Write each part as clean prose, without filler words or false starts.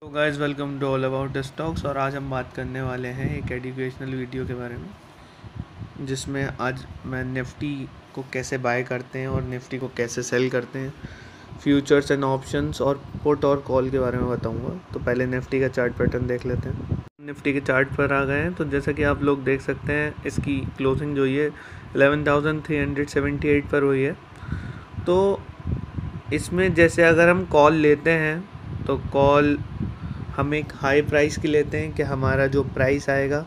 तो guys welcome to all about stocks. और आज हम बात करने वाले हैं एक एजुकेशनल वीडियो के बारे में, जिसमें आज मैं निफ्टी को कैसे बाय करते हैं और निफ्टी को कैसे सेल करते हैं, फ्यूचर्स एंड ऑप्शंस और पुट और कॉल के बारे में बताऊंगा। तो पहले निफ्टी का चार्ट पैटर्न देख लेते हैं। निफ्टी के चार्ट पर आ गए हैं। तो जैसा कि आप लोग देख सकते हैं, इसकी क्लोजिंग जो है 11,378 पर हुई है। तो इसमें जैसे अगर हम कॉल लेते हैं तो कॉल हम एक हाई प्राइस की लेते हैं कि हमारा जो प्राइस आएगा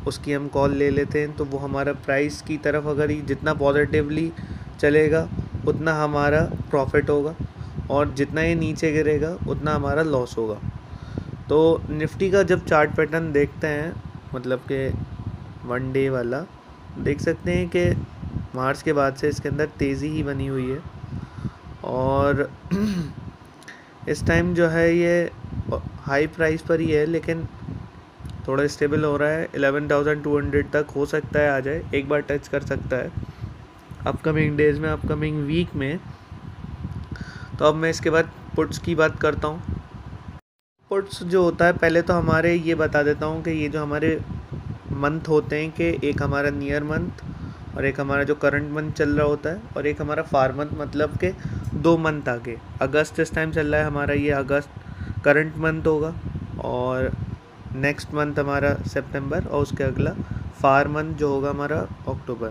उसकी हम कॉल ले लेते हैं। तो वो हमारा प्राइस की तरफ अगर ही जितना पॉजिटिवली चलेगा उतना हमारा प्रॉफिट होगा, और जितना ये नीचे गिरेगा उतना हमारा लॉस होगा। तो निफ्टी का जब चार्ट पैटर्न देखते हैं, मतलब कि वन डे वाला, देख सकते हैं कि मार्च के बाद से इसके अंदर तेज़ी ही बनी हुई है। और इस टाइम जो है ये हाई प्राइस पर ही है, लेकिन थोड़ा स्टेबल हो रहा है। 11,200 तक हो सकता है आ जाए, एक बार टच कर सकता है अपकमिंग डेज में, अपकमिंग वीक में। तो अब मैं इसके बाद पुट्स की बात करता हूँ। पुट्स जो होता है, पहले तो हमारे ये बता देता हूँ कि ये जो हमारे मंथ होते हैं कि एक हमारा नियर मंथ और एक हमारा जो करंट मंथ चल रहा होता है, और एक हमारा फार मंथ, मतलब के 2 मंथ आगे। अगस्त इस टाइम चल रहा है हमारा, ये अगस्त करंट मंथ होगा, और नेक्स्ट मंथ हमारा सितंबर, और उसके अगला फार मंथ जो होगा हमारा अक्टूबर।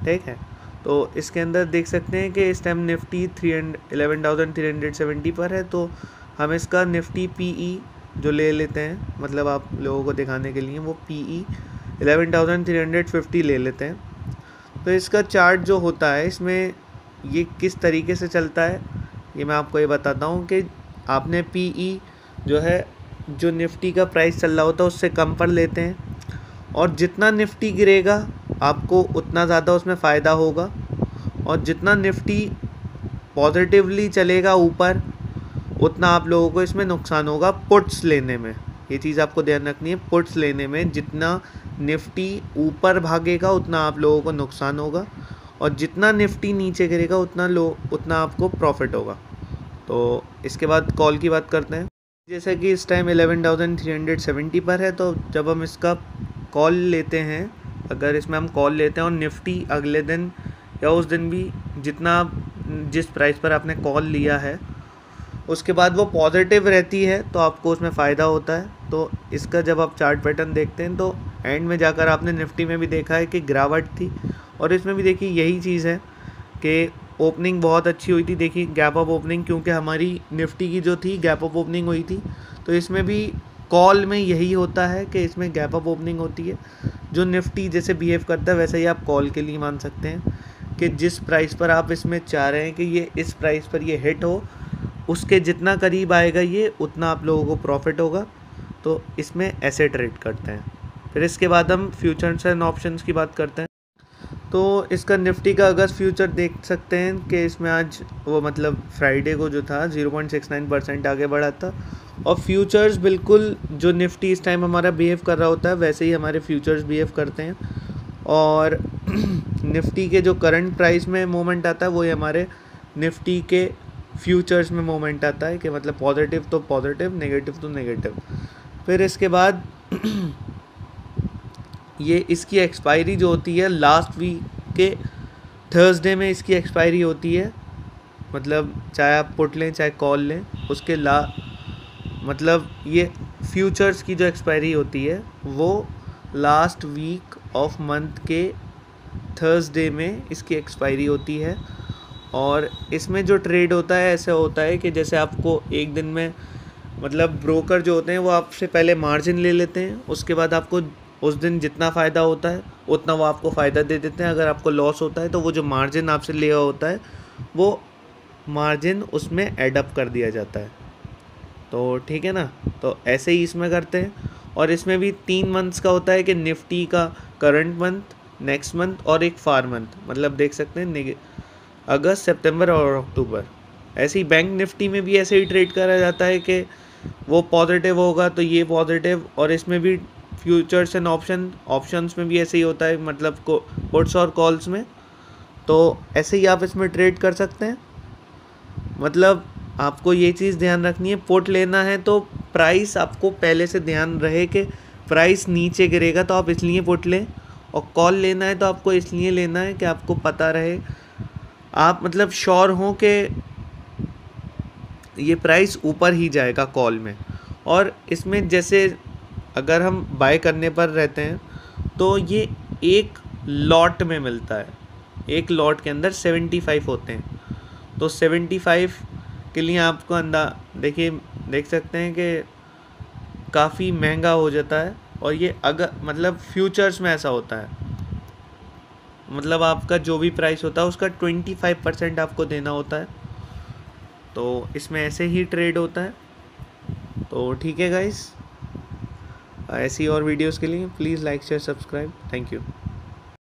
ठीक है। तो इसके अंदर देख सकते हैं कि इस टाइम निफ्टी 11,370 पर है। तो हम इसका निफ्टी पीई जो ले लेते हैं, मतलब आप लोगों को दिखाने के लिए, वो पीई 11,350 ले लेते हैं। तो इसका चार्ट जो होता है, इसमें ये किस तरीके से चलता है ये मैं आपको ये बताता हूँ कि आपने पीई जो है, जो निफ्टी का प्राइस चल रहा होता है उससे कम पर लेते हैं, और जितना निफ्टी गिरेगा आपको उतना ज़्यादा उसमें फ़ायदा होगा, और जितना निफ्टी पॉजिटिवली चलेगा ऊपर उतना आप लोगों को इसमें नुकसान होगा पुट्स लेने में। ये चीज़ आपको ध्यान रखनी है, पुट्स लेने में जितना निफ्टी ऊपर भागेगा उतना आप लोगों को नुकसान होगा, और जितना निफ्टी नीचे गिरेगा उतना आपको प्रॉफिट होगा। तो इसके बाद कॉल की बात करते हैं। जैसे कि इस टाइम 11,370 पर है, तो जब हम इसका कॉल लेते हैं, अगर इसमें हम कॉल लेते हैं और निफ्टी अगले दिन या उस दिन भी जिस प्राइस पर आपने कॉल लिया है उसके बाद वो पॉजिटिव रहती है, तो आपको उसमें फ़ायदा होता है। तो इसका जब आप चार्ट पैटर्न देखते हैं तो एंड में जाकर आपने निफ्टी में भी देखा है कि गिरावट थी, और इसमें भी देखिए यही चीज़ है कि ओपनिंग बहुत अच्छी हुई थी। देखिए गैप अप ओपनिंग, क्योंकि हमारी निफ्टी की जो थी गैप अप ओपनिंग हुई थी, तो इसमें भी कॉल में यही होता है कि इसमें गैप अप ओपनिंग होती है। जो निफ्टी जैसे बिहेव करता है वैसे ही आप कॉल के लिए मान सकते हैं कि जिस प्राइस पर आप इसमें चाह रहे हैं कि ये इस प्राइस पर ये हिट हो, उसके जितना करीब आएगा ये उतना आप लोगों को प्रॉफिट होगा। तो इसमें ऐसे ट्रेड करते हैं। फिर इसके बाद हम फ्यूचर्स एंड ऑप्शंस की बात करते हैं। तो इसका निफ्टी का अगस्त फ्यूचर देख सकते हैं कि इसमें आज वो, मतलब फ्राइडे को जो था, 0.69% आगे बढ़ा था। और फ्यूचर्स बिल्कुल जो निफ्टी इस टाइम हमारा बिहेव कर रहा होता है वैसे ही हमारे फ्यूचर्स बिहेव करते हैं। और निफ्टी के जो करंट प्राइस में मोमेंट आता है, वो ही हमारे निफ्टी के फ्यूचर्स में मोमेंट आता है, कि मतलब पॉजिटिव तो पॉजिटिव, नेगेटिव तो नेगेटिव। फिर इसके बाद ये इसकी एक्सपायरी जो होती है लास्ट वीक के थर्सडे में इसकी एक्सपायरी होती है। मतलब चाहे आप पुट लें चाहे कॉल लें, उसके मतलब ये फ्यूचर्स की जो एक्सपायरी होती है वो लास्ट वीक ऑफ मंथ के थर्सडे में इसकी एक्सपायरी होती है। और इसमें जो ट्रेड होता है ऐसा होता है कि जैसे आपको एक दिन में, मतलब ब्रोकर जो होते हैं वो आपसे पहले मार्जिन ले लेते हैं, उसके बाद आपको उस दिन जितना फ़ायदा होता है उतना वो आपको फ़ायदा दे देते हैं। अगर आपको लॉस होता है तो वो जो मार्जिन आपसे लिया होता है वो मार्जिन उसमें एडअप कर दिया जाता है। तो ठीक है ना। तो ऐसे ही इसमें करते हैं। और इसमें भी 3 मंथ्स का होता है कि निफ्टी का करंट मंथ, नेक्स्ट मंथ और एक फार मंथ, मतलब देख सकते हैं अगस्त, सितंबर और अक्टूबर। ऐसे ही बैंक निफ्टी में भी ऐसे ही ट्रेड करा जाता है कि वो पॉजिटिव होगा तो ये पॉजिटिव, और इसमें भी फ्यूचर्स एंड ऑप्शंस में भी ऐसे ही होता है, मतलब पुट्स और कॉल्स में। तो ऐसे ही आप इसमें ट्रेड कर सकते हैं। मतलब आपको ये चीज़ ध्यान रखनी है, पुट लेना है तो प्राइस आपको पहले से ध्यान रहे कि प्राइस नीचे गिरेगा तो आप इसलिए पुट लें, और कॉल लेना है तो आपको इसलिए लेना है कि आपको पता रहे, आप मतलब श्योर हों कि ये प्राइस ऊपर ही जाएगा कॉल में। और इसमें जैसे अगर हम बाय करने पर रहते हैं तो ये एक लॉट में मिलता है, एक लॉट के अंदर 75 होते हैं, तो 75 के लिए आपको देख सकते हैं कि काफ़ी महंगा हो जाता है। और ये अगर मतलब फ्यूचर्स में ऐसा होता है, मतलब आपका जो भी प्राइस होता है उसका 25% आपको देना होता है, तो इसमें ऐसे ही ट्रेड होता है। तो ठीक है गाइस, ऐसी और वीडियोस के लिए please like share subscribe. Thank you.